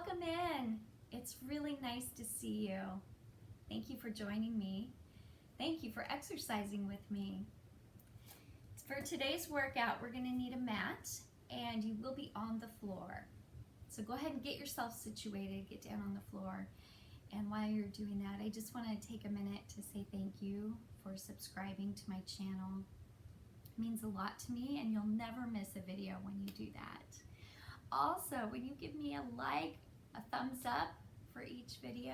welcome in. It's really nice to see you. Thank you for joining me. Thank you for exercising with me. For today's workout, we're going to need a mat and you will be on the floor. So go ahead and get yourself situated, get down on the floor. And while you're doing that, I just want to take a minute to say thank you for subscribing to my channel. It means a lot to me and you'll never miss a video when you do that. Also, when you give me a like, a thumbs up for each video,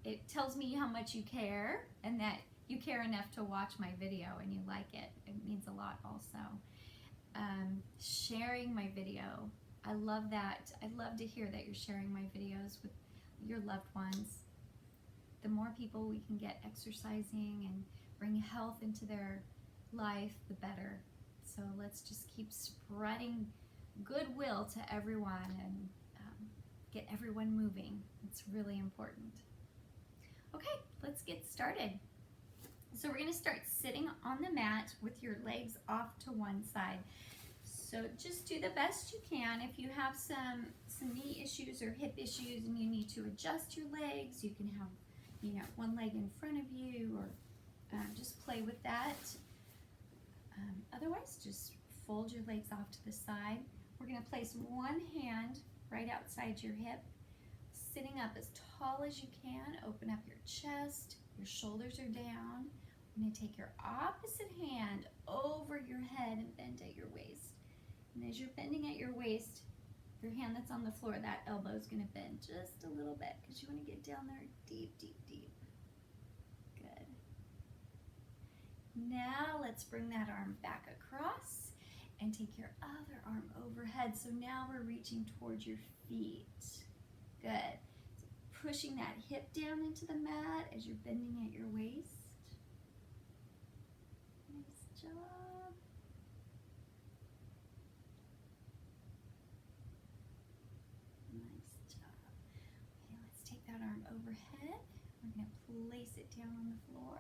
it tells me how much you care and that you care enough to watch my video and you like it. It means a lot also. Sharing my video, I love that. I love to hear that you're sharing my videos with your loved ones. The more people we can get exercising and bring health into their life, the better. So let's just keep spreading goodwill to everyone and get everyone moving. It's really important. Okay, let's get started. So we're going to start sitting on the mat with your legs off to one side. So just do the best you can. If you have some knee issues or hip issues and you need to adjust your legs, you can have one leg in front of you or just play with that. Otherwise, just fold your legs off to the side. We're going to place one hand right outside your hip, sitting up as tall as you can. Open up your chest, your shoulders are down. We're going to take your opposite hand over your head and bend at your waist. And as you're bending at your waist, your hand that's on the floor, that elbow is going to bend just a little bit because you want to get down there deep, deep, deep. Good. Now let's bring that arm back across and take your other arm overhead. So now we're reaching towards your feet. Good. So pushing that hip down into the mat as you're bending at your waist. Nice job. Nice job. Okay, let's take that arm overhead. We're going to place it down on the floor.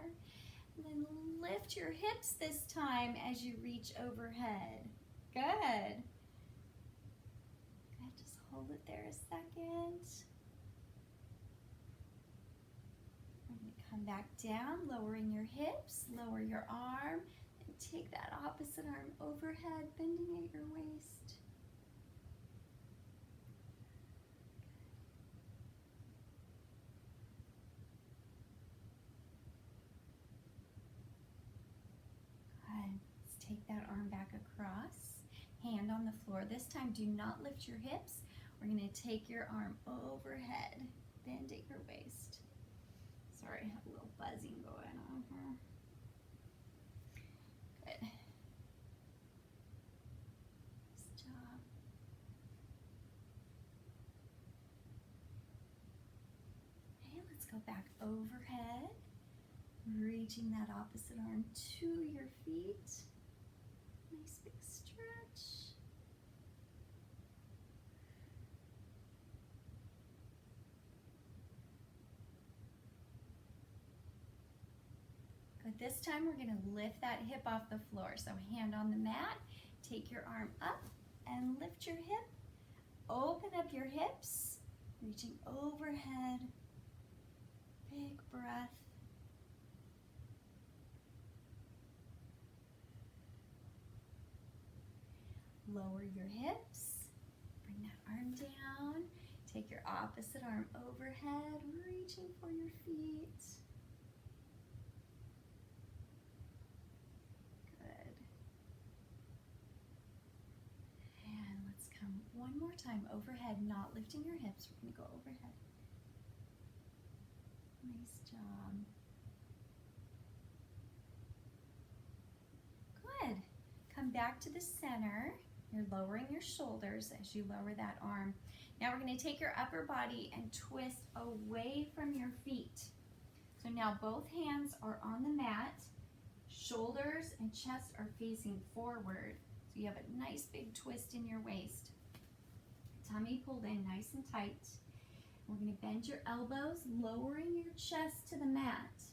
And then lift your hips this time as you reach overhead. Good. Good, just hold it there a second. We're going to come back down, lowering your hips, lower your arm, and take that opposite arm overhead, bending at your waist. Take that arm back across, hand on the floor. This time, do not lift your hips. We're going to take your arm overhead, bend at your waist. Sorry, I have a little buzzing going on here. Good. Nice job. Okay, let's go back overhead, reaching that opposite arm to your feet. Nice big stretch. Good. This time we're going to lift that hip off the floor. So hand on the mat, take your arm up and lift your hip. Open up your hips, reaching overhead. Big breath. Lower your hips, bring that arm down, take your opposite arm overhead, reaching for your feet. Good. And let's come one more time overhead, not lifting your hips. We're going to go overhead. Nice job. Good. Come back to the center. You're lowering your shoulders as you lower that arm. Now we're going to take your upper body and twist away from your feet. So now both hands are on the mat. Shoulders and chest are facing forward. So you have a nice big twist in your waist. Tummy pulled in nice and tight. We're going to bend your elbows, lowering your chest to the mat.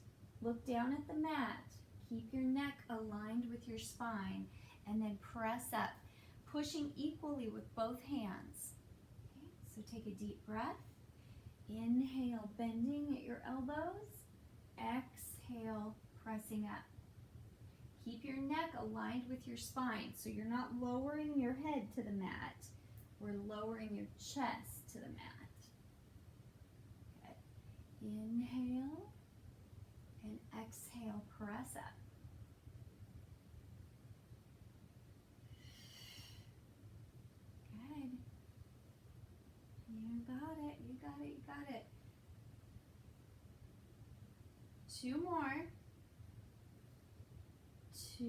Look down at the mat. Keep your neck aligned with your spine and then press up, pushing equally with both hands. So take a deep breath. Inhale, bending at your elbows. Exhale, pressing up. Keep your neck aligned with your spine, so you're not lowering your head to the mat. We're lowering your chest to the mat. Good. Inhale and exhale, press up. Good. You got it, you got it, you got it. 2 more. 2.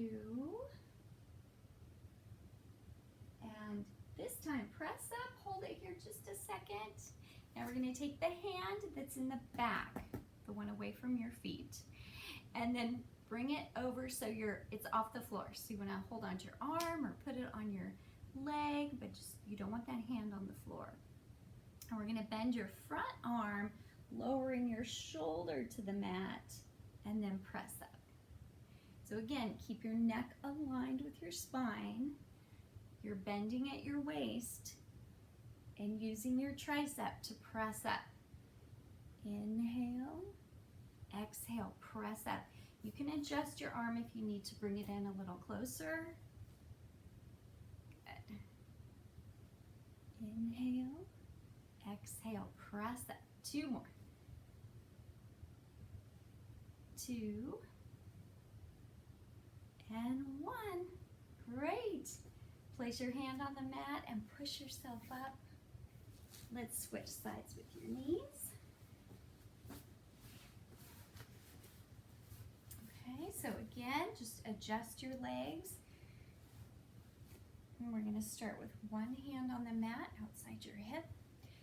And this time, press up, hold it here just a second. Now we're going to take the hand that's in the back, the one away from your feet, and then bring it over so it's off the floor. So you want to hold onto your arm or put it on your leg, but you don't want that hand on the floor. And we're going to bend your front arm, lowering your shoulder to the mat, and then press up. So again, keep your neck aligned with your spine. You're bending at your waist and using your tricep to press up. Inhale, exhale, press up. You can adjust your arm if you need to bring it in a little closer. Good. Inhale, exhale, press up. 2 more. 2 and 1. Great. Place your hand on the mat and push yourself up. Let's switch sides with your knees. Okay, so again, just adjust your legs. And we're going to start with one hand on the mat outside your hip.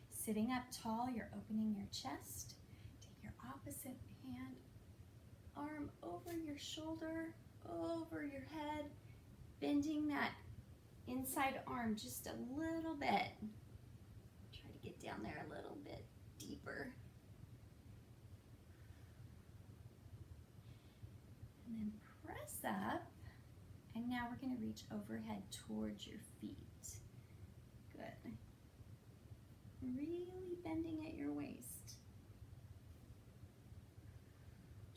Sitting up tall, you're opening your chest. Take your opposite hand, arm over your shoulder, over your head, bending that inside arm just a little bit. Try to get down there a little bit deeper. And then press up. And now we're going to reach overhead towards your feet. Good. Really bending at your waist.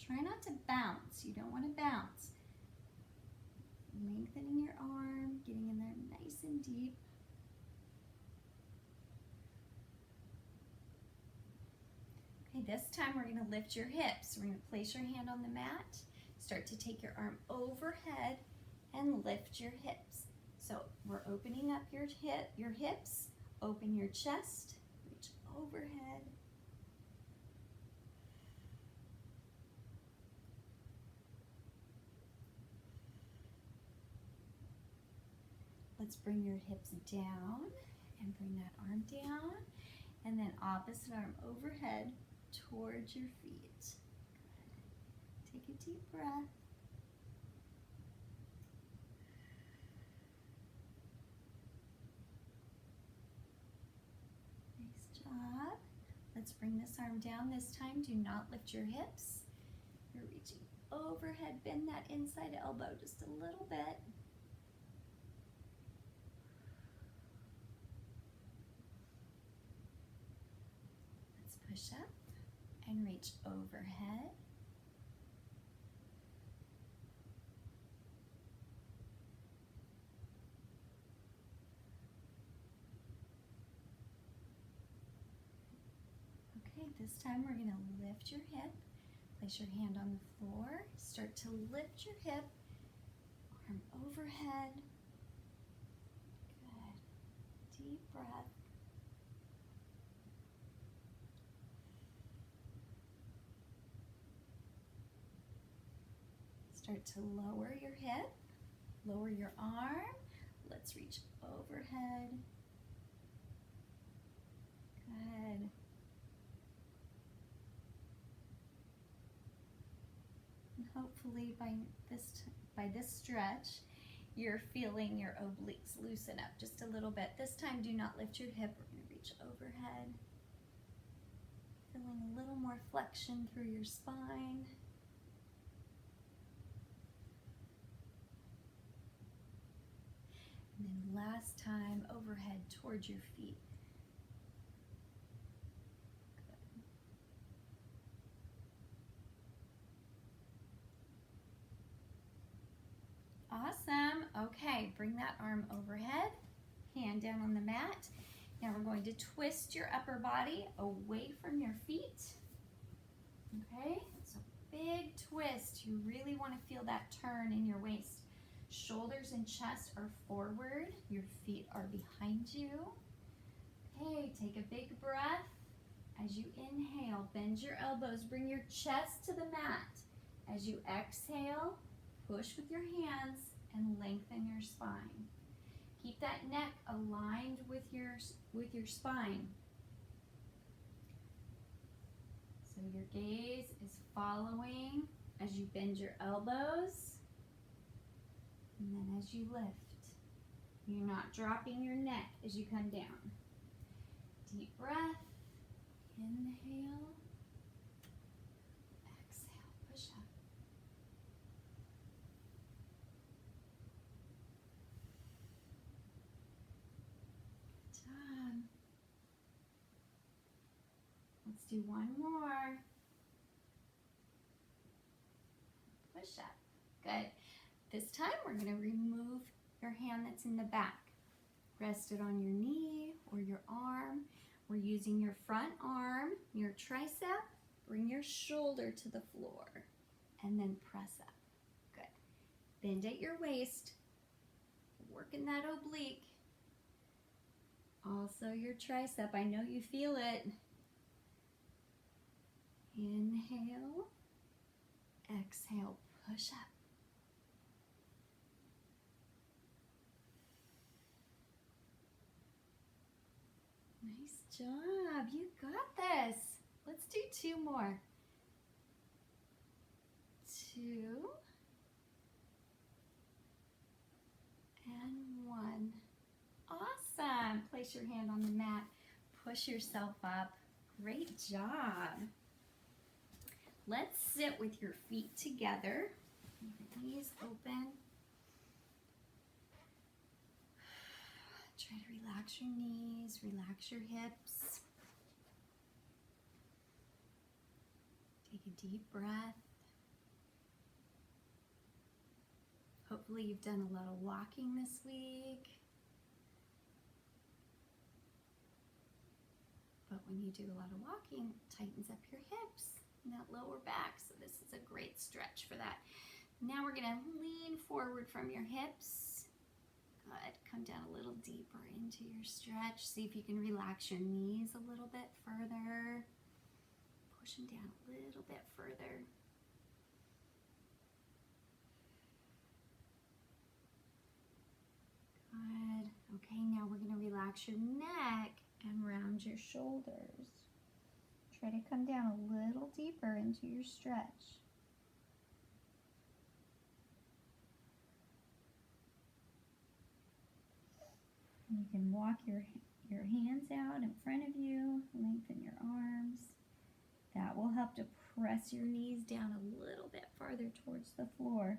Try not to bounce. You don't want to bounce. Lengthening your arm, getting in there nice and deep. Okay, this time we're going to lift your hips. We're going to place your hand on the mat. Start to take your arm overhead and lift your hips. So we're opening up your hips, open your chest, reach overhead. Let's bring your hips down and bring that arm down, and then opposite arm overhead towards your feet. Good. Take a deep breath. Nice job. Let's bring this arm down. This time, do not lift your hips. You're reaching overhead. Bend that inside elbow just a little bit. Push up and reach overhead. Okay, this time we're going to lift your hip. Place your hand on the floor. Start to lift your hip. Arm overhead. Good. Deep breath. Start to lower your hip, lower your arm. Let's reach overhead. Good. And hopefully by this stretch, you're feeling your obliques loosen up just a little bit. This time, do not lift your hip. We're going to reach overhead. Feeling a little more flexion through your spine. And then last time, overhead towards your feet. side. Bring that arm overhead, hand down on the mat. Now we're going to twist your upper body away from your feet. Okay, so big twist. You really want to feel that turn in your waist. Shoulders and chest are forward. Your feet are behind you. Okay, take a big breath. As you inhale, bend your elbows, bring your chest to the mat. As you exhale, push with your hands and lengthen your spine. Keep that neck aligned with your spine. So your gaze is following as you bend your elbows, and then as you lift. You're not dropping your neck as you come down. Deep breath. Inhale. Exhale. Push up. Good job. Let's do one more. Push up. Good. This time we're going to remove your hand that's in the back. Rest it on your knee or your arm. We're using your front arm, your tricep. Bring your shoulder to the floor and then press up. Good. Bend at your waist. Working that oblique. Also your tricep. I know you feel it. Inhale. Exhale. Push up. Nice job. You got this. Let's do two more. 2 and 1. Awesome. Place your hand on the mat. Push yourself up. Great job. Let's sit with your feet together. Your knees open. Try to relax your knees, relax your hips. Take a deep breath. Hopefully you've done a lot of walking this week. But when you do a lot of walking, it tightens up your hips and that lower back. So this is a great stretch for that. Now we're going to lean forward from your hips. Good. Come down a little deeper into your stretch. See if you can relax your knees a little bit further. Push them down a little bit further. Good. Okay, now we're going to relax your neck and round your shoulders. Try to come down a little deeper into your stretch. You can walk your hands out in front of you, lengthen your arms. That will help to press your knees down a little bit farther towards the floor.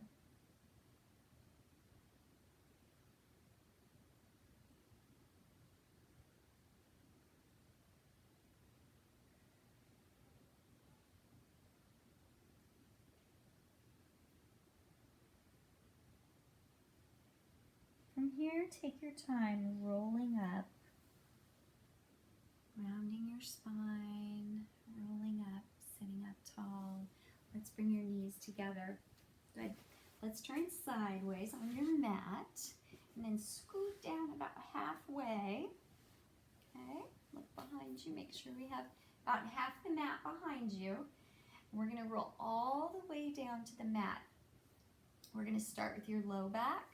From here, take your time rolling up, rounding your spine, rolling up, sitting up tall. Let's bring your knees together. Good. Let's turn sideways on your mat and then scoot down about halfway. Okay, look behind you. Make sure we have about half the mat behind you. We're going to roll all the way down to the mat. We're going to start with your low back.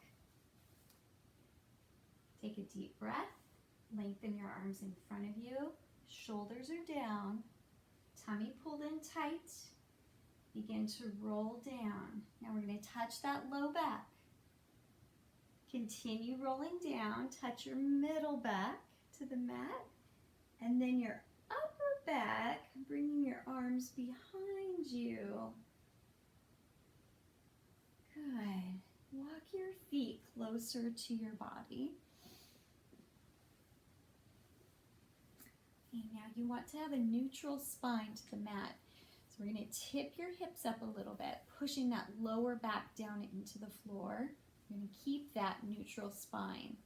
Take a deep breath. Lengthen your arms in front of you. Shoulders are down. Tummy pulled in tight. Begin to roll down. Now we're going to touch that low back. Continue rolling down. Touch your middle back to the mat. And then your upper back, bringing your arms behind you. Good. Walk your feet closer to your body. Okay, now you want to have a neutral spine to the mat. So we're going to tip your hips up a little bit, pushing that lower back down into the floor. You're going to keep that neutral spine.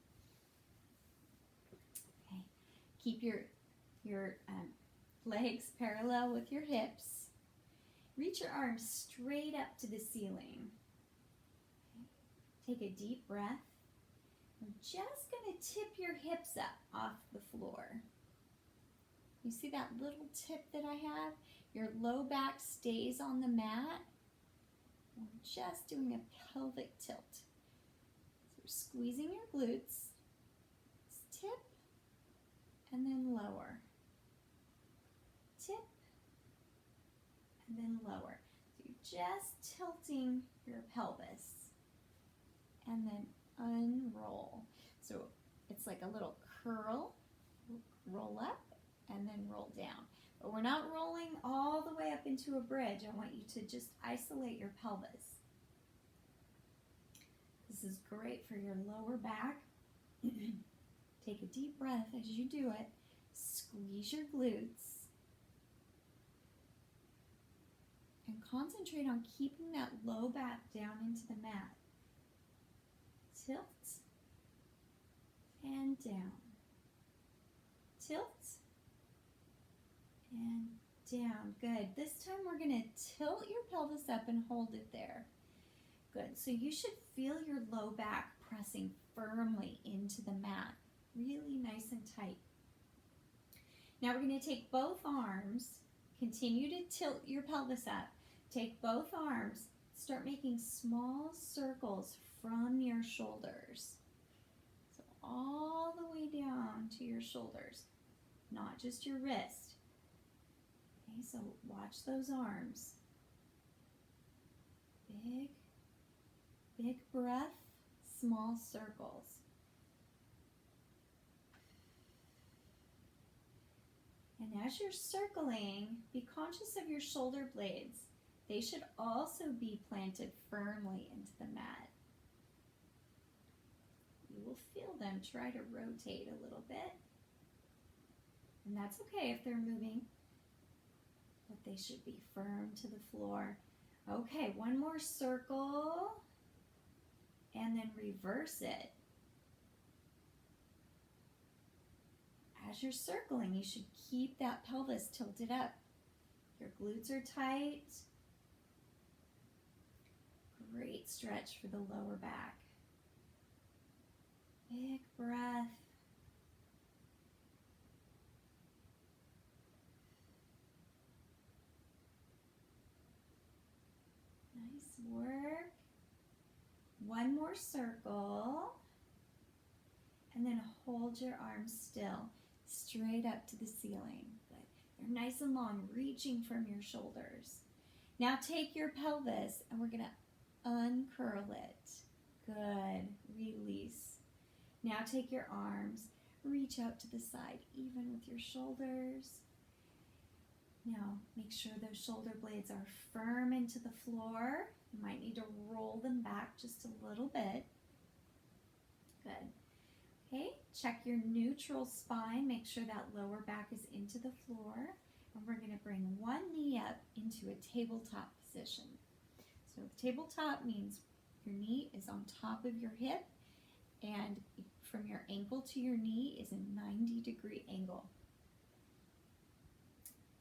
Okay. Keep your legs parallel with your hips. Reach your arms straight up to the ceiling. Okay. Take a deep breath. I'm just going to tip your hips up off the floor. You see that little tip that I have? Your low back stays on the mat. We're just doing a pelvic tilt. So we're squeezing your glutes. Tip and then lower. Tip and then lower. So you're just tilting your pelvis. And then unroll. So it's like a little curl. Roll up and then roll down. But we're not rolling all the way up into a bridge. I want you to just isolate your pelvis. This is great for your lower back. Take a deep breath as you do it. Squeeze your glutes. And concentrate on keeping that low back down into the mat. Tilt and down. Tilt and down. Good. This time we're going to tilt your pelvis up and hold it there. Good. So you should feel your low back pressing firmly into the mat. Really nice and tight. Now we're going to take both arms. Continue to tilt your pelvis up. Take both arms. Start making small circles from your shoulders. So all the way down to your shoulders, not just your wrist. Okay, so watch those arms. Big breath, small circles. And as you're circling, be conscious of your shoulder blades. They should also be planted firmly into the mat. You will feel them try to rotate a little bit. And that's okay if they're moving, but they should be firm to the floor. Okay, one more circle, and then reverse it. As you're circling, you should keep that pelvis tilted up. Your glutes are tight. Great stretch for the lower back. Big breath. Nice work. One more circle. And then hold your arms still, straight up to the ceiling. Good. They're nice and long, reaching from your shoulders. Now take your pelvis and we're going to uncurl it. Good. Release. Now take your arms, reach out to the side, even with your shoulders. Now make sure those shoulder blades are firm into the floor. You might need to roll them back just a little bit. Good. Okay, check your neutral spine. Make sure that lower back is into the floor. And we're going to bring one knee up into a tabletop position. So tabletop means your knee is on top of your hip, and from your ankle to your knee is a 90-degree angle.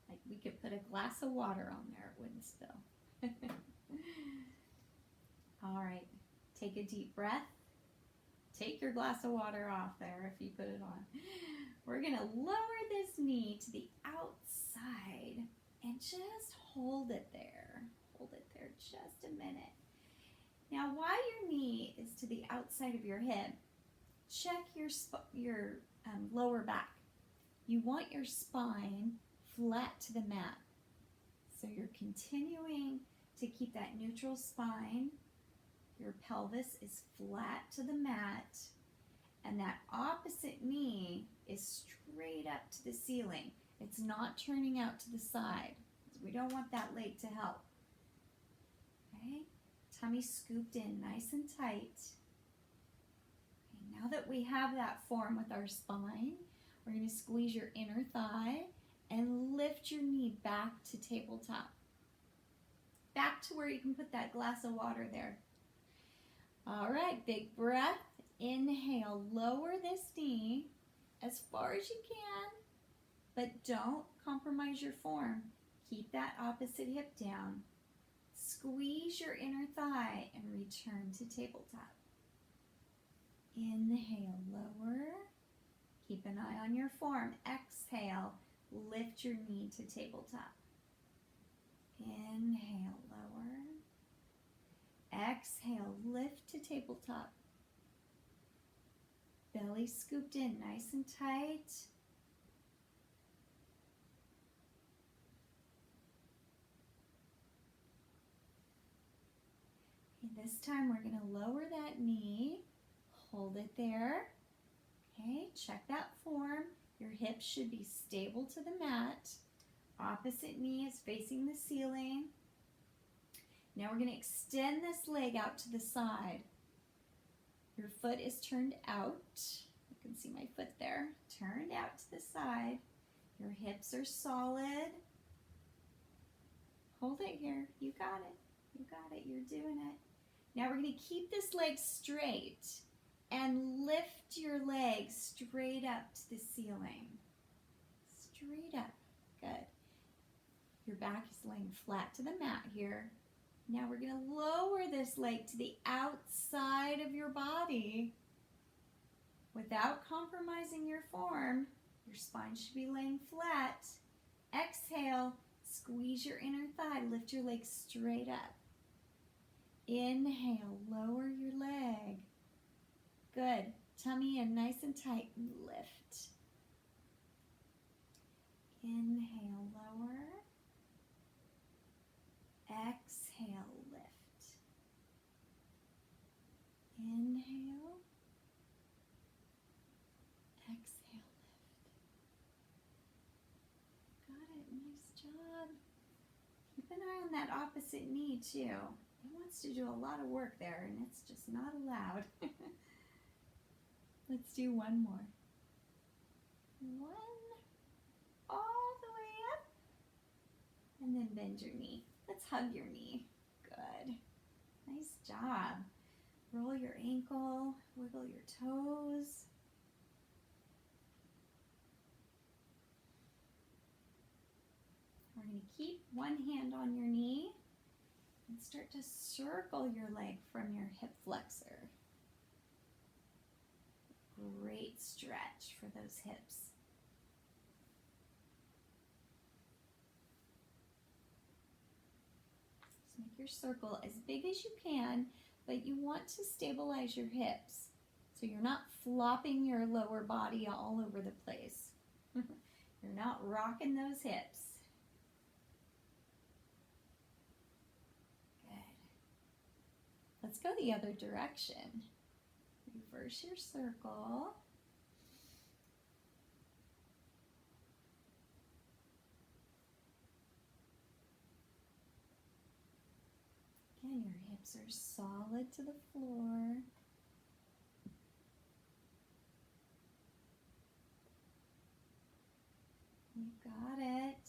Like we could put a glass of water on there, it wouldn't spill. All right, take a deep breath. Take your glass of water off there if you put it on. We're going to lower this knee to the outside and just hold it there. Hold it there just a minute. Now, while your knee is to the outside of your hip, check your lower back. You want your spine flat to the mat. So you're continuing to keep that neutral spine. Your pelvis is flat to the mat, and that opposite knee is straight up to the ceiling. It's not turning out to the side. We don't want that leg to help. Okay, tummy scooped in nice and tight. Okay, now that we have that form with our spine, we're going to squeeze your inner thigh and lift your knee back to tabletop. Back to where you can put that glass of water there. All right, big breath. Inhale, lower this knee as far as you can, but don't compromise your form. Keep that opposite hip down. Squeeze your inner thigh and return to tabletop. Inhale, lower. Keep an eye on your form. Exhale, lift your knee to tabletop. Inhale, lower. Exhale, lift to tabletop. Belly scooped in nice and tight. Okay, this time we're going to lower that knee. Hold it there. Okay, check that form. Your hips should be stable to the mat. Opposite knee is facing the ceiling. Now we're going to extend this leg out to the side. Your foot is turned out. You can see my foot there. Turned out to the side. Your hips are solid. Hold it here. You got it. You got it. You're doing it. Now we're going to keep this leg straight and lift your leg straight up to the ceiling. Straight up. Good. Your back is laying flat to the mat here. Now we're going to lower this leg to the outside of your body without compromising your form. Your spine should be laying flat. Exhale, squeeze your inner thigh, lift your leg straight up. Inhale, lower your leg. Good. Tummy in nice and tight and lift. Inhale, lower. Exhale, lift. Inhale. Exhale, lift. Got it. Nice job. Keep an eye on that opposite knee too. It wants to do a lot of work there and it's just not allowed. Let's do one more. One. All the way up. And then bend your knee. Let's hug your knee. Good. Nice job. Roll your ankle, wiggle your toes. We're going to keep one hand on your knee and start to circle your leg from your hip flexor. Great stretch for those hips. Make your circle as big as you can, but you want to stabilize your hips so you're not flopping your lower body all over the place. You're not rocking those hips. Good. Let's go the other direction. Reverse your circle. Again, your hips are solid to the floor. You got it.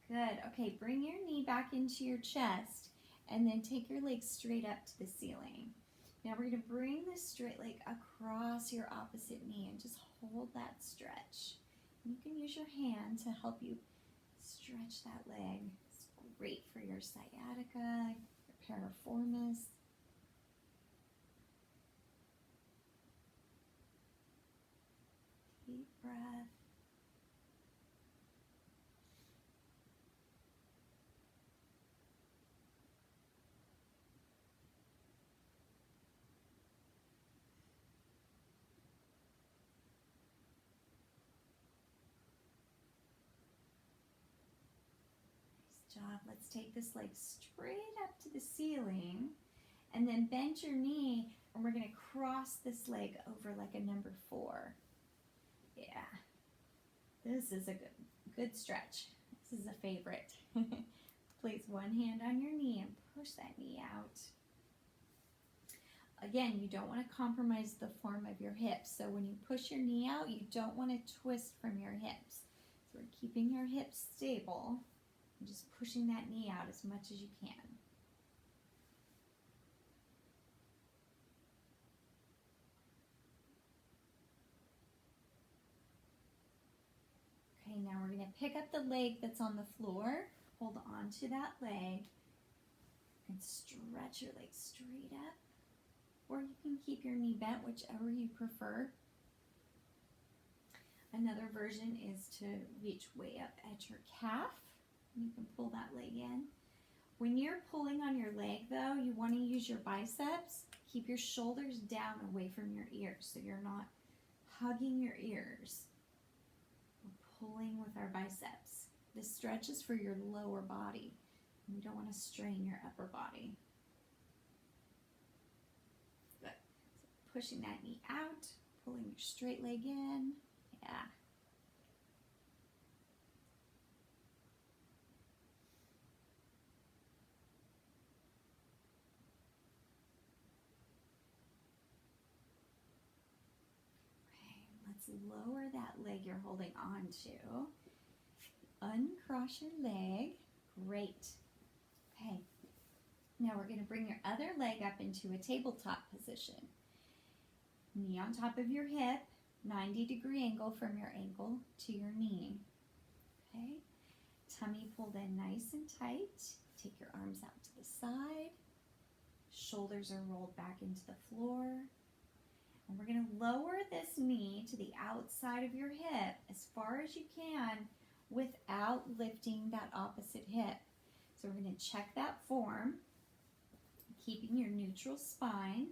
Good. Okay, bring your knee back into your chest and then take your legs straight up to the ceiling. Now we're going to bring this straight leg across your opposite knee and just hold that stretch. You can use your hand to help you stretch that leg. It's great for your sciatica, your piriformis. Deep breath. Job. Let's take this leg straight up to the ceiling and then bend your knee and we're going to cross this leg over like a number 4. Yeah, this is a good stretch. This is a favorite. Place one hand on your knee and push that knee out. Again, you don't want to compromise the form of your hips. So when you push your knee out, you don't want to twist from your hips. So we're keeping your hips stable. Just pushing that knee out as much as you can. pick up the leg that's on the floor, hold on to that leg, and stretch your leg straight up. Or you can keep your knee bent, whichever you prefer. Another version is to reach way up at your calf. You can pull that leg in. When you're pulling on your leg though, you want to use your biceps. Keep your shoulders down away from your ears so you're not hugging your ears. We're pulling with our biceps. This stretch is for your lower body. We don't want to strain your upper body. Good. So pushing that knee out, pulling your straight leg in. Yeah. Let's lower that leg you're holding on to. Uncross your leg. Great. Okay. Now we're going to bring your other leg up into a tabletop position. Knee on top of your hip, 90-degree angle from your ankle to your knee. Okay. Tummy pulled in nice and tight. Take your arms out to the side. Shoulders are rolled back into the floor. And we're going to lower this knee to the outside of your hip as far as you can without lifting that opposite hip. So we're going to check that form, keeping your neutral spine.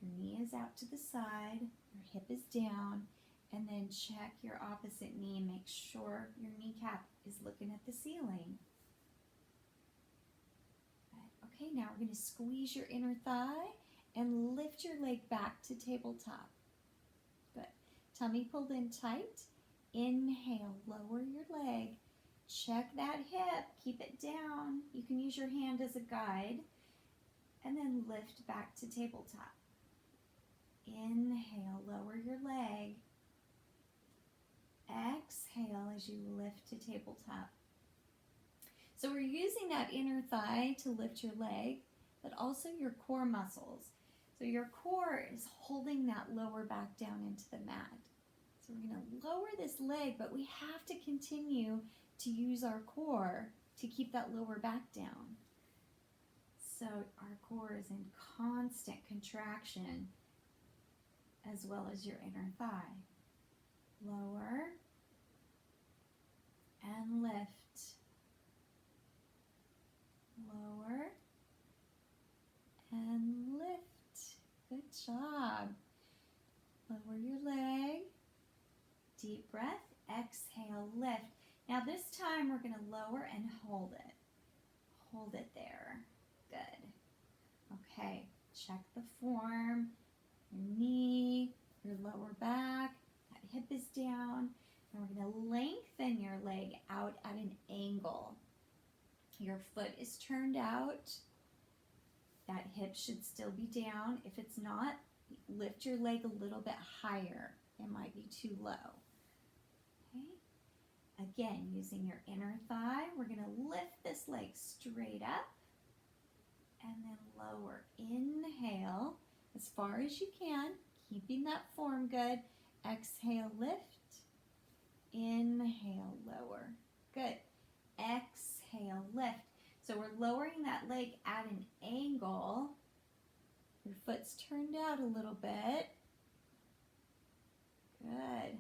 Your knee is out to the side, your hip is down, and then check your opposite knee and make sure your kneecap is looking at the ceiling. Okay, now we're going to squeeze your inner thigh and lift your leg back to tabletop. Good. Tummy pulled in tight. Inhale, lower your leg. Check that hip, keep it down. You can use your hand as a guide. And then lift back to tabletop. Inhale, lower your leg. Exhale as you lift to tabletop. So we're using that inner thigh to lift your leg, but also your core muscles. So your core is holding that lower back down into the mat. So we're going to lower this leg, but we have to continue to use our core to keep that lower back down. So our core is in constant contraction, as well as your inner thigh. Lower and lift. Lower and lift. Good job. Lower your leg. Deep breath. Exhale, lift. Now this time we're going to lower and hold it. Hold it there. Good. Okay, check the form. Your knee, your lower back, that hip is down. And we're going to lengthen your leg out at an angle. Your foot is turned out. That hip should still be down. If it's not, lift your leg a little bit higher. It might be too low. Okay. Again, using your inner thigh, we're going to lift this leg straight up and then lower. Inhale as far as you can, keeping that form good. Exhale, lift. Inhale, lower. Good. Exhale, lift. So we're lowering that leg at an angle. Your foot's turned out a little bit. Good.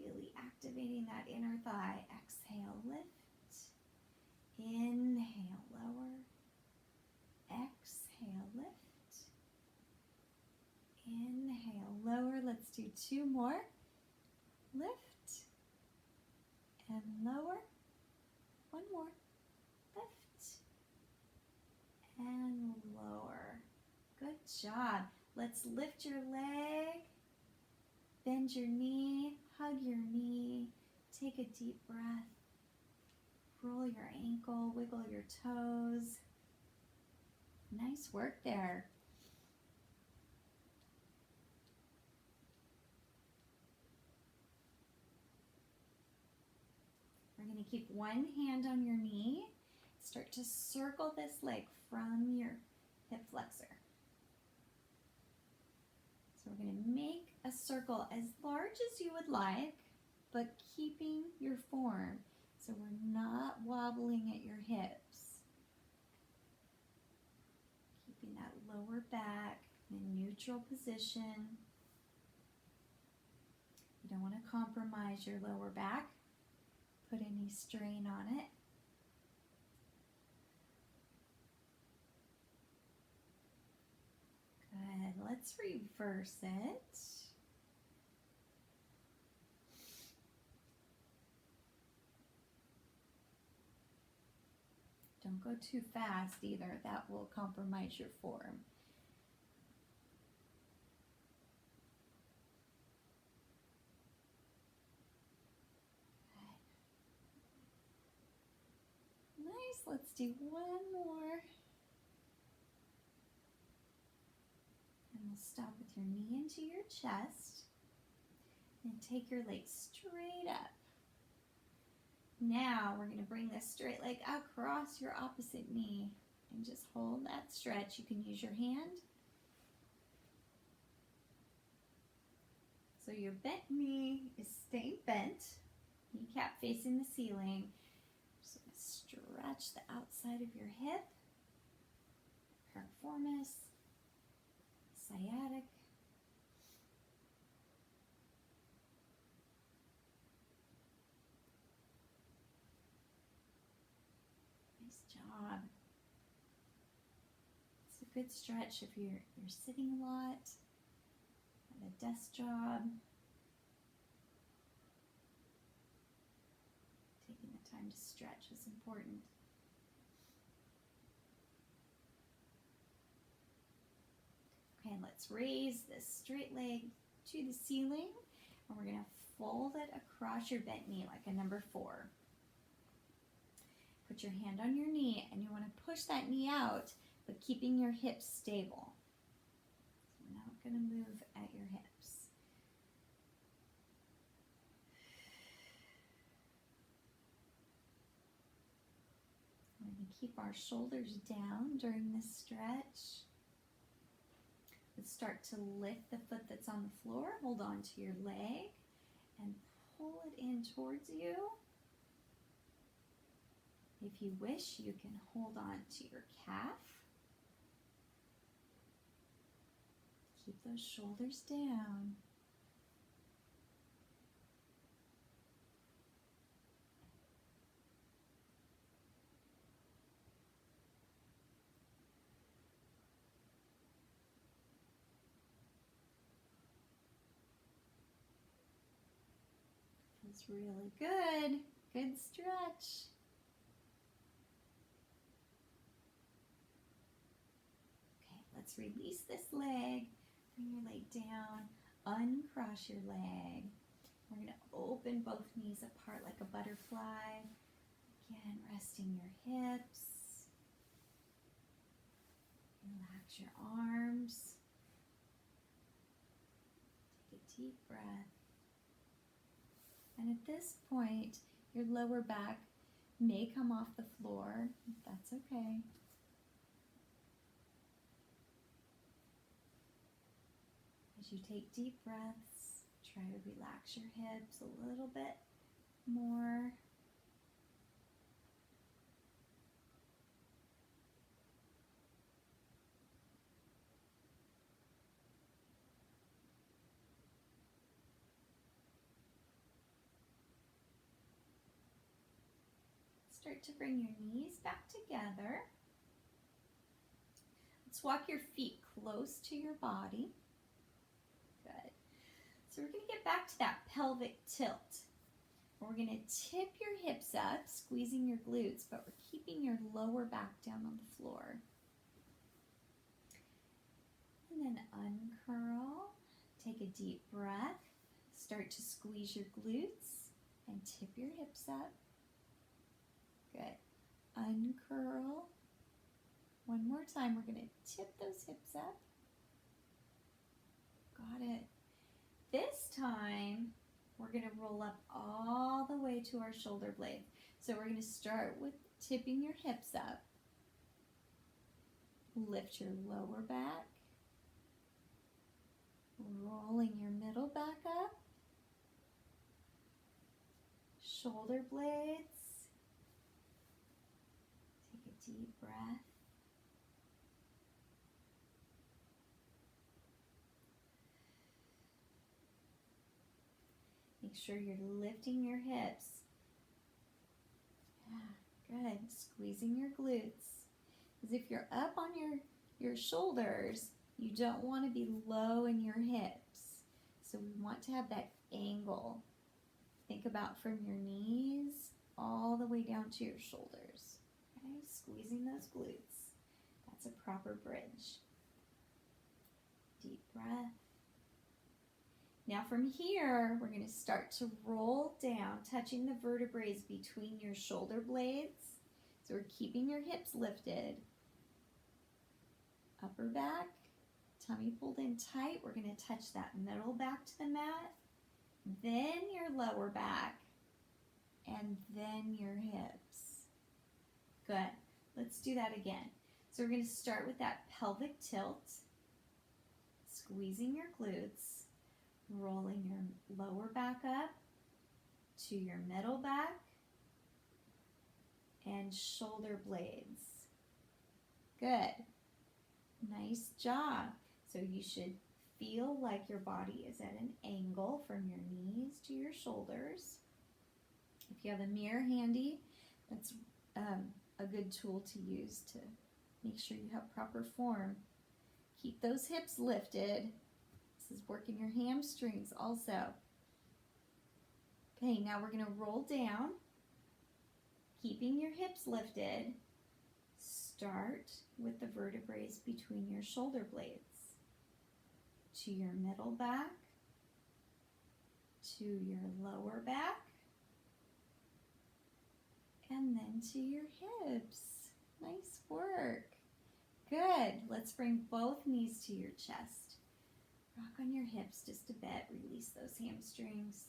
Really activating that inner thigh. Exhale, lift. Inhale, lower. Exhale, lift. Inhale, lower. Let's do two more. Lift and lower. One more. Lift and lower. Good job. Let's lift your leg. Bend your knee. Hug your knee. Take a deep breath. Roll your ankle. Wiggle your toes. Nice work there. We're going to keep one hand on your knee. Start to circle this leg from your hip flexor. So we're going to make a circle as large as you would like. but keeping your form. So we're not wobbling at your hips. Keeping that lower back in a neutral position. You don't want to compromise your lower back. Put any strain on it. Good. Let's reverse it. Don't go too fast either. That will compromise your form. Nice. Let's do one more. And we'll stop with your knee into your chest. And take your leg straight up. Now we're going to bring this straight leg across your opposite knee. And just hold that stretch. You can use your hand. So your bent knee is staying bent. Kneecap facing the ceiling. Just stretch the outside of your hip. Piriformis. Sciatic. Nice job. It's a good stretch if you're sitting a lot, at a desk job. Taking the time to stretch is important. Okay, let's raise this straight leg to the ceiling, and we're going to fold it across your bent knee like a number 4. Put your hand on your knee, and you want to push that knee out, but keeping your hips stable. So we're not going to move at your hips. We're going to keep our shoulders down during this stretch. Let's start to lift the foot that's on the floor. Hold on to your leg and pull it in towards you. If you wish, you can hold on to your calf. Keep those shoulders down. Feels really good. Good stretch. Let's release this leg, bring your leg down, uncross your leg. We're going to open both knees apart like a butterfly. Again, resting your hips. Relax your arms. Take a deep breath. And at this point, your lower back may come off the floor. That's okay. As you take deep breaths, try to relax your hips a little bit more. Start to bring your knees back together. Let's walk your feet close to your body. Good. So we're going to get back to that pelvic tilt. We're going to tip your hips up, squeezing your glutes, but we're keeping your lower back down on the floor. And then uncurl. Take a deep breath. Start to squeeze your glutes and tip your hips up. Good. Uncurl. One more time. We're going to tip those hips up. Got it. This time, we're going to roll up all the way to our shoulder blade. So we're going to start with tipping your hips up. Lift your lower back. Rolling your middle back up. shoulder blades. Take a deep breath. Make sure you're lifting your hips. Yeah, good. Squeezing your glutes. Because if you're up on your shoulders, you don't want to be low in your hips. So we want to have that angle. Think about from your knees all the way down to your shoulders. Okay, squeezing those glutes. That's a proper bridge. Deep breath. Now from here, we're going to start to roll down, touching the vertebrae between your shoulder blades. So we're keeping your hips lifted. Upper back, tummy pulled in tight. We're going to touch that middle back to the mat, then your lower back, and then your hips. Good. Let's do that again. So we're going to start with that pelvic tilt, squeezing your glutes, rolling your lower back up to your middle back and shoulder blades. Good. Nice job. So you should feel like your body is at an angle from your knees to your shoulders. If you have a mirror handy, that's a good tool to use to make sure you have proper form. Keep those hips lifted. This is working your hamstrings also. Okay, now we're going to roll down, keeping your hips lifted. Start with the vertebrae between your shoulder blades to your middle back, to your lower back, and then to your hips. Nice work. Good. Let's bring both knees to your chest. Rock on your hips just a bit. Release those hamstrings.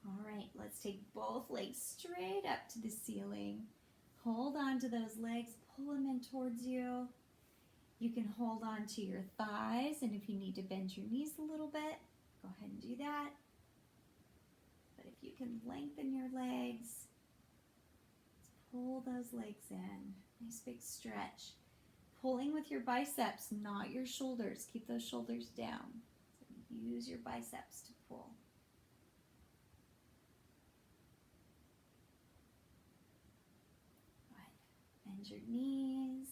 All right, let's take both legs straight up to the ceiling. Hold on to those legs, pull them in towards you. You can hold on to your thighs, and if you need to bend your knees a little bit, go ahead and do that. But if you can lengthen your legs, let's pull those legs in. Nice big stretch. Pulling with your biceps, not your shoulders. Keep those shoulders down. So use your biceps to pull. Bend your knees.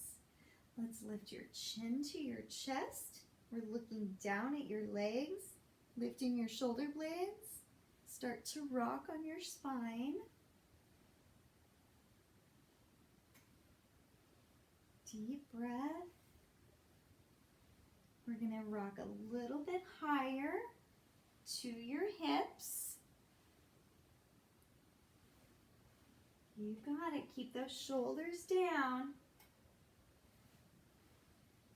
Let's lift your chin to your chest. We're looking down at your legs, lifting your shoulder blades. Start to rock on your spine. Deep breath. We're going to rock a little bit higher to your hips. You got it. Keep those shoulders down.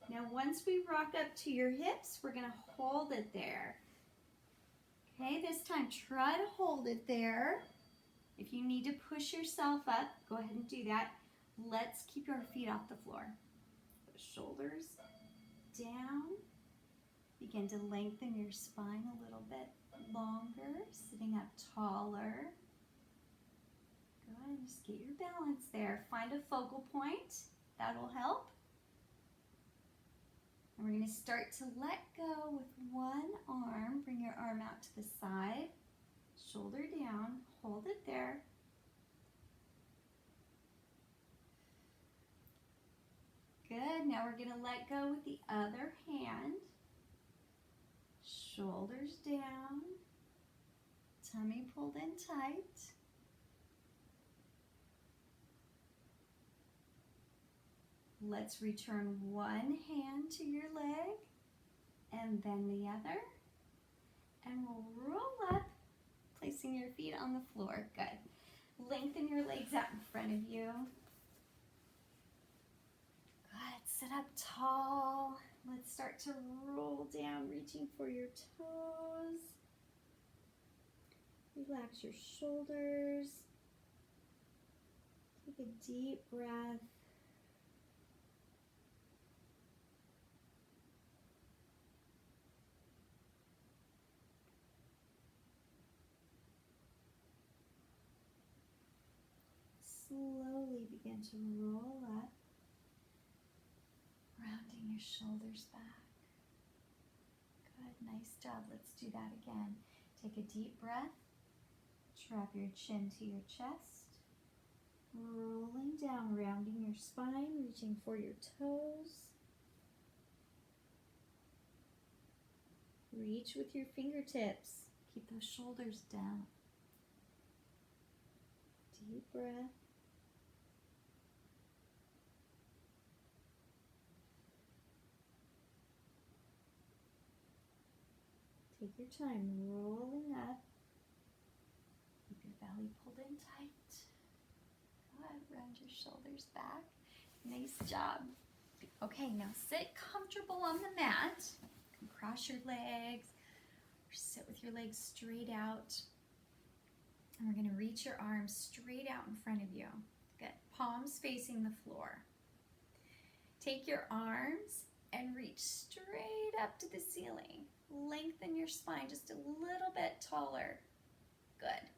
Now once we rock up to your hips, we're going to hold it there. Okay, this time try to hold it there. If you need to push yourself up, go ahead and do that. Let's keep our feet off the floor. The shoulders down. Begin to lengthen your spine a little bit longer, sitting up taller. Good, just get your balance there. Find a focal point, that'll help. And we're going to start to let go with one arm. Bring your arm out to the side, shoulder down, hold it there. Good, now we're going to let go with the other hand. Shoulders down, tummy pulled in tight. Let's return one hand to your leg and then the other. And we'll roll up, placing your feet on the floor. Good. Lengthen your legs out in front of you. Good. Sit up tall. Let's start to roll down, reaching for your toes. Relax your shoulders. Take a deep breath. begin to roll up, rounding your shoulders back. Good, nice job. Let's do that again. Take a deep breath. Drop your chin to your chest. Rolling down, rounding your spine, reaching for your toes. Reach with your fingertips. Keep those shoulders down. Deep breath. Take your time, rolling up. Keep your belly pulled in tight. Good, round your shoulders back. Nice job. Okay, now sit comfortable on the mat. You can cross your legs or sit with your legs straight out. And we're going to reach your arms straight out in front of you. Good, palms facing the floor. Take your arms and reach straight up to the ceiling. Lengthen your spine just a little bit taller. Good.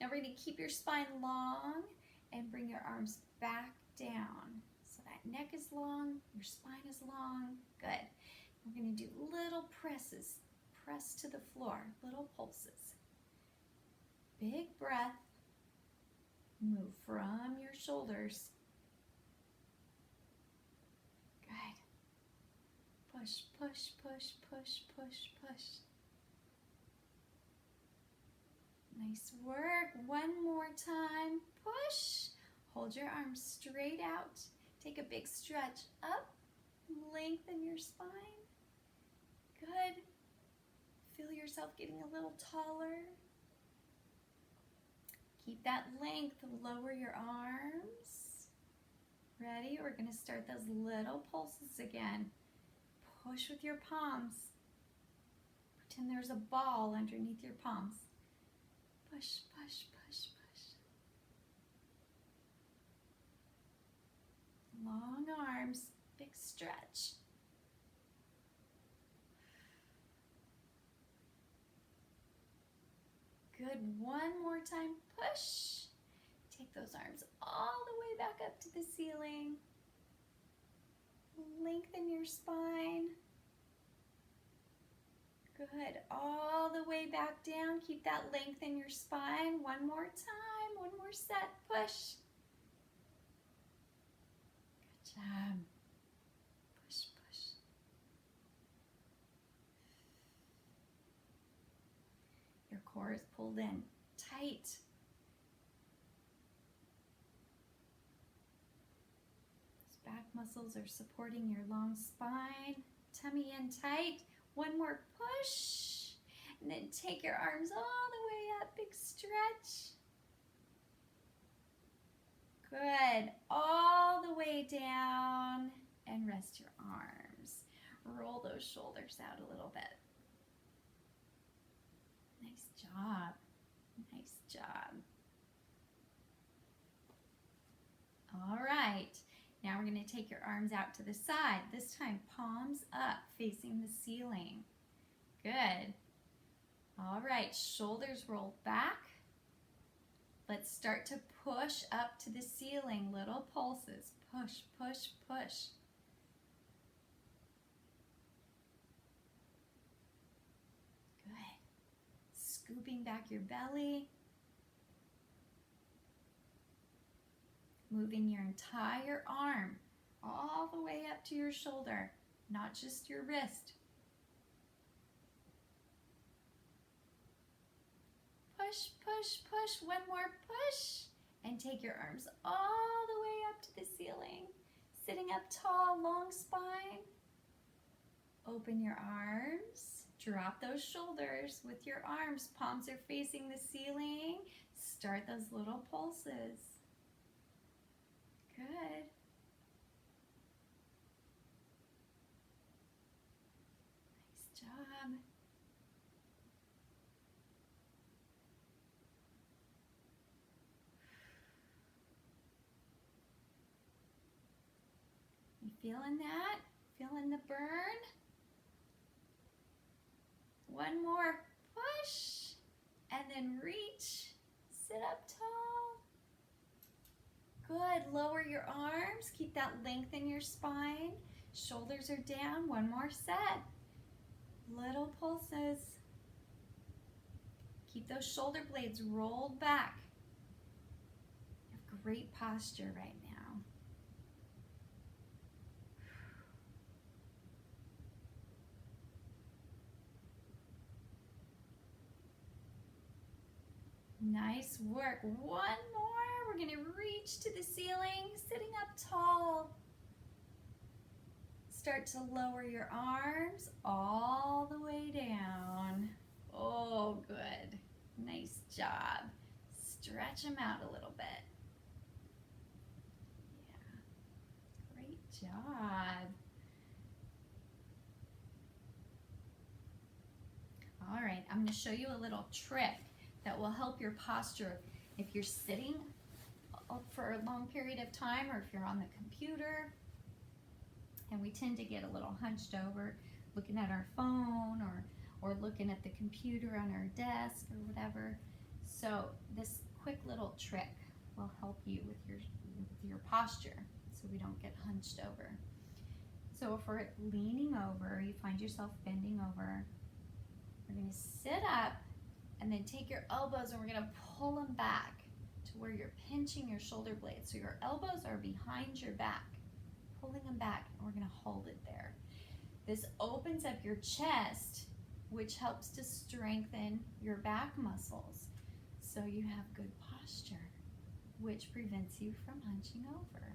Now we're going to keep your spine long and bring your arms back down. So that neck is long, your spine is long. Good. We're going to do little presses. Press to the floor, little pulses. Big breath. Move from your shoulders. Good. Push, push, push, push, push, push. Nice work. One more time. Push. Hold your arms straight out. Take a big stretch up. Lengthen your spine. Good. Feel yourself getting a little taller. Keep that length. Lower your arms. Ready? We're going to start those little pulses again. Push with your palms. Pretend there's a ball underneath your palms. Push, push, push, push. Long arms, big stretch. Good, one more time, push. Take those arms all the way back up to the ceiling. Lengthen your spine. Good, all the way back down. Keep that length in your spine. One more time, one more set, push. Good job. Push, push. Your core is pulled in tight. Those back muscles are supporting your long spine. Tummy in tight. One more push. And then take your arms all the way up. Big stretch. Good. All the way down. And rest your arms. Roll those shoulders out a little bit. Nice job. Nice job. All right. Now we're going to take your arms out to the side. This time, palms up, facing the ceiling. Good. All right, shoulders roll back. Let's start to push up to the ceiling. Little pulses. Push, push, push. Good. Scooping back your belly. Moving your entire arm all the way up to your shoulder, not just your wrist. Push, push, push. One more push. And take your arms all the way up to the ceiling. Sitting up tall, long spine. Open your arms. Drop those shoulders with your arms. Palms are facing the ceiling. Start those little pulses. Good. Nice job. You feeling that? Feeling the burn? One more push and then reach. Sit up tall. Good. Lower your arms. Keep that length in your spine. Shoulders are down. One more set. Little pulses. Keep those shoulder blades rolled back. You have great posture right now. Nice work. One more. We're going to reach to the ceiling, sitting up tall. Start to lower your arms all the way down. Oh, good. Nice job. Stretch them out a little bit. Yeah. Great job. All right, I'm going to show you a little trick that will help your posture if you're sitting for a long period of time, or if you're on the computer and we tend to get a little hunched over looking at our phone or looking at the computer on our desk or whatever. So this quick little trick will help you with your posture so we don't get hunched over. So if we're leaning over, you find yourself bending over, we're going to sit up and then take your elbows and we're going to pull them back to where you're pinching your shoulder blades. So your elbows are behind your back, pulling them back, and we're going to hold it there. This opens up your chest, which helps to strengthen your back muscles so you have good posture, which prevents you from hunching over.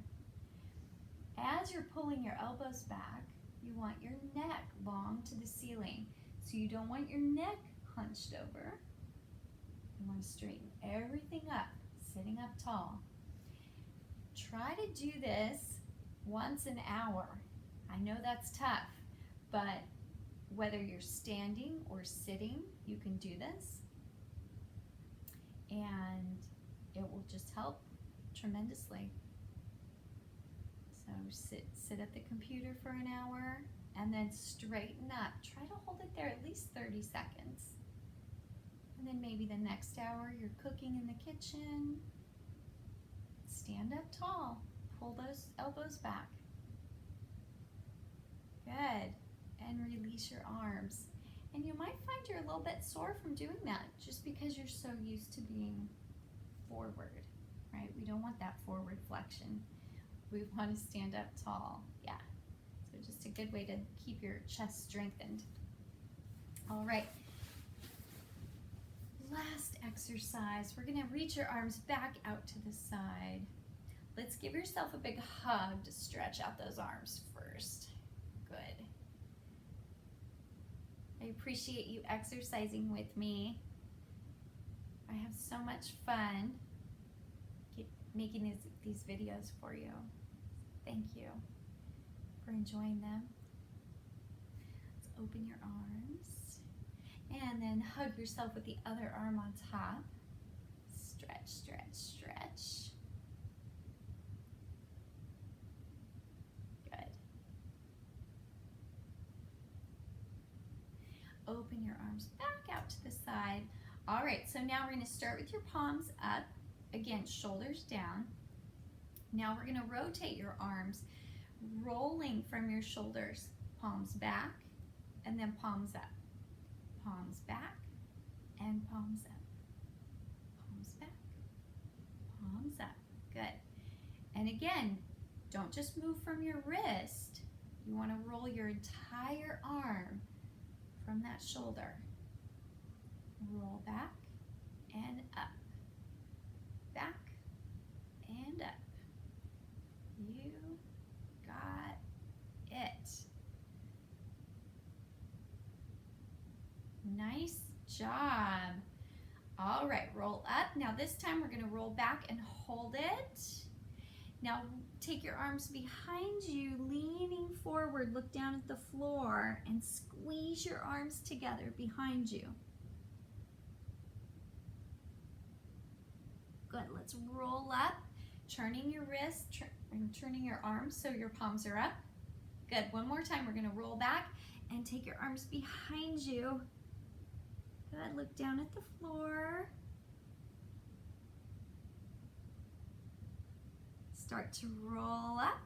As you're pulling your elbows back, you want your neck long to the ceiling. So you don't want your neck hunched over. You want to straighten everything up, sitting up tall. Try to do this once an hour. I know that's tough, but whether you're standing or sitting, you can do this. And it will just help tremendously. So sit at the computer for an hour and then straighten up. Try to hold it there at least 30 seconds. And then maybe the next hour you're cooking in the kitchen. Stand up tall. Pull those elbows back. Good. And release your arms. And you might find you're a little bit sore from doing that just because you're so used to being forward, right? We don't want that forward flexion. We want to stand up tall. Yeah. So just a good way to keep your chest strengthened. All right. Last exercise, we're going to reach your arms back out to the side. Let's give yourself a big hug to stretch out those arms first. Good. I appreciate you exercising with me. I have so much fun making these videos for you. Thank you for enjoying them. Let's open your arms. And then hug yourself with the other arm on top. Stretch, stretch, stretch. Good. Open your arms back out to the side. All right, so now we're going to start with your palms up. Again, shoulders down. Now we're going to rotate your arms, rolling from your shoulders. Palms back, and then palms up. Palms back and palms up. Palms back, palms up. Good. And again, don't just move from your wrist. You want to roll your entire arm from that shoulder. Roll back and up. Back and up. You got it. Nice job. All right, roll up. Now this time we're going to roll back and hold it. Now take your arms behind you, leaning forward. Look down at the floor and squeeze your arms together behind you. Good. Let's roll up, turning your wrist and turning your arms so your palms are up. Good. One more time. We're going to roll back and take your arms behind you. Good. Look down at the floor. Start to roll up,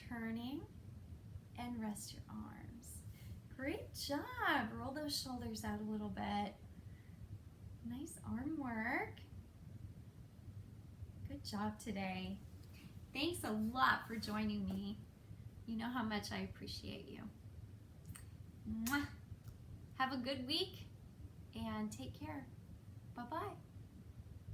turning, and rest your arms. Great job. Roll those shoulders out a little bit. Nice arm work. Good job today. Thanks a lot for joining me. You know how much I appreciate you. Mwah. Have a good week and take care. Bye-bye.